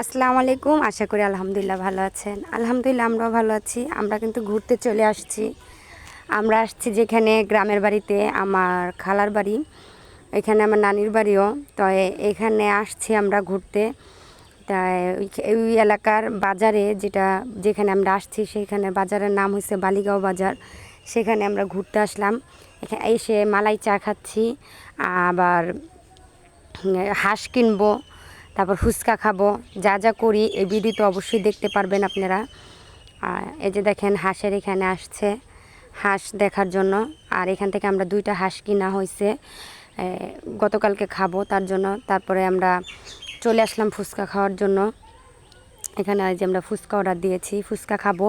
আসসালামু আলাইকুম। আশা করি আলহামদুলিল্লাহ ভালো আছেন। আলহামদুলিল্লাহ আমরাও ভালো আছি। আমরা কিন্তু ঘুরতে চলে আসছি। আমরা আসছি যেখানে গ্রামের বাড়িতে আমার খালার বাড়ি, এখানে আমার নানির বাড়িও। তো এখানে আসছি আমরা ঘুরতে। তাই ওই এলাকার বাজারে যেখানে আমরা আসছি সেখানে বাজারের নাম হচ্ছে বালিগাঁও বাজার। সেখানে আমরা ঘুরতে আসলাম। এখানে এসে মালাই চা খাচ্ছি, আবার হাঁস কিনবো, তারপর ফুচকা খাবো। যা যা করি এই ভিডিওতে অবশ্যই দেখতে পারবেন আপনারা। এই যে দেখেন হাঁসের এখানে আসছে হাঁস দেখার জন্য। আর এখান থেকে আমরা 2টা হাঁস কিনা হয়েছে, গতকালকে খাবো তার জন্য। তারপরে আমরা চলে আসলাম ফুচকা খাওয়ার জন্য। এখানে আজ আমরা ফুচকা অর্ডার দিয়েছি, ফুচকা খাবো।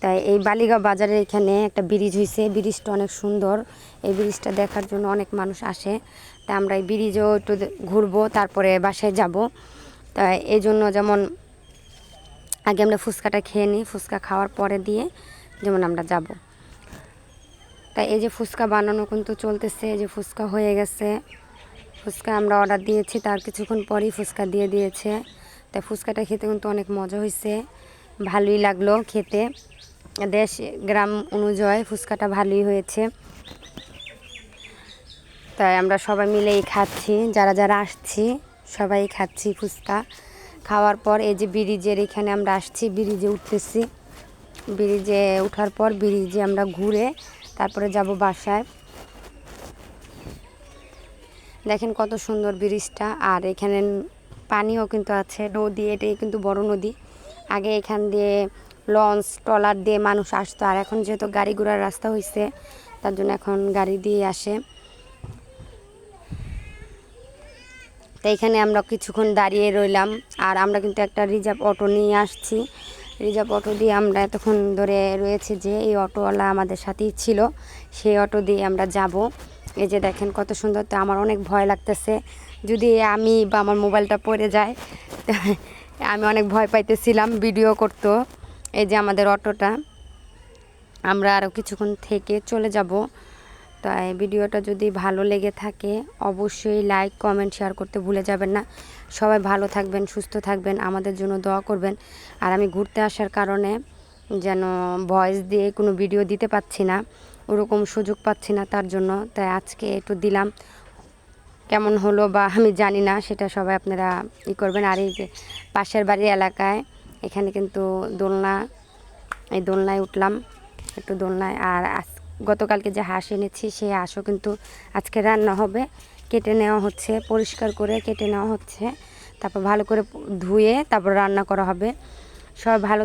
তাই এই বালিগাঁও বাজারের এখানে একটা ব্রিজ হয়েছে, ব্রিজটা অনেক সুন্দর। এই ব্রিজটা দেখার জন্য অনেক মানুষ আসে। তাই আমরা এই ব্রিজেও একটু ঘুরবো, তারপরে বাসায় যাব। তাই এই জন্য যেমন আগে আমরা ফুচকাটা খেয়ে নিই, ফুচকা খাওয়ার পরে দিয়ে যেমন আমরা যাব। তাই এই যে ফুচকা বানানো কিন্তু চলতেছে, এই যে ফুচকা হয়ে গেছে। ফুচকা আমরা অর্ডার দিয়েছি, তার কিছুক্ষণ পরই ফুচকা দিয়ে দিয়েছে। তাই ফুচকাটা খেতে কিন্তু অনেক মজা হয়েছে, ভালোই লাগলো খেতে। দেশ গ্রাম অনুযায়ী ফুচকাটা ভালোই হয়েছে। তাই আমরা সবাই মিলেই খাচ্ছি, যারা যারা আসছি সবাই খাচ্ছি ফুচকা। খাওয়ার পর এই যে ব্রিজের এখানে আমরা আসছি, ব্রিজে উঠতেছি। ব্রিজে ওঠার পর ব্রিজে আমরা ঘুরে তারপরে যাব বাসায়। দেখেন কত সুন্দর ব্রিজটা। আর এখানে পানিও কিন্তু আছে, নদী, এটাই কিন্তু বড় নদী। আগে এখান দিয়ে লঞ্চ ট্রলার দিয়ে মানুষ আসতো, আর এখন যেহেতু গাড়ি ঘোড়ার রাস্তা হয়েছে তার জন্য এখন গাড়ি দিয়ে আসে। তো এখানে আমরা কিছুক্ষণ দাঁড়িয়ে রইলাম। আর আমরা কিন্তু একটা রিজার্ভ অটো নিয়ে আসছি। রিজার্ভ অটো দিয়ে আমরা এতক্ষণ ধরে রয়েছে, যে এই অটোওয়ালা আমাদের সাথেই ছিল, সেই অটো দিয়ে আমরা যাব। এই যে দেখেন কত সুন্দর। তো আমার অনেক ভয় লাগতেছে, যদি আমি বা আমার মোবাইলটা পড়ে যায়। আমি অনেক ভয় পাইতেছিলাম ভিডিও করতে। এই যে আমাদের অটোটা, আমরা আরও কিছুক্ষণ থেকে চলে যাব। তাই ভিডিওটা যদি ভালো লেগে থাকে অবশ্যই লাইক কমেন্ট শেয়ার করতে ভুলে যাবেন না। সবাই ভালো থাকবেন, সুস্থ থাকবেন, আমাদের জন্য দোয়া করবেন। আর আমি ঘুরতে আসার কারণে যেন ভয়েস দিয়ে কোনো ভিডিও দিতে পারছি না, ওরকম সুযোগ পাচ্ছি না, তার জন্য। তাই আজকে একটু দিলাম, কেমন হলো বা আমি জানি না, সেটা সবাই আপনারা করবেন। আর এই যে পাশের বাড়ির এলাকায় এখানে কিন্তু দোলনা, এই দোলনায় উঠলাম একটু দোলনায়। আর গতকালকে যে হাঁস এনেছি সেই হাঁসও কিন্তু আজকে রান্না হবে। কেটে নেওয়া হচ্ছে, পরিষ্কার করে কেটে নেওয়া হচ্ছে, তারপর ভালো করে ধুয়ে তারপর রান্না করা হবে। সবাই ভালো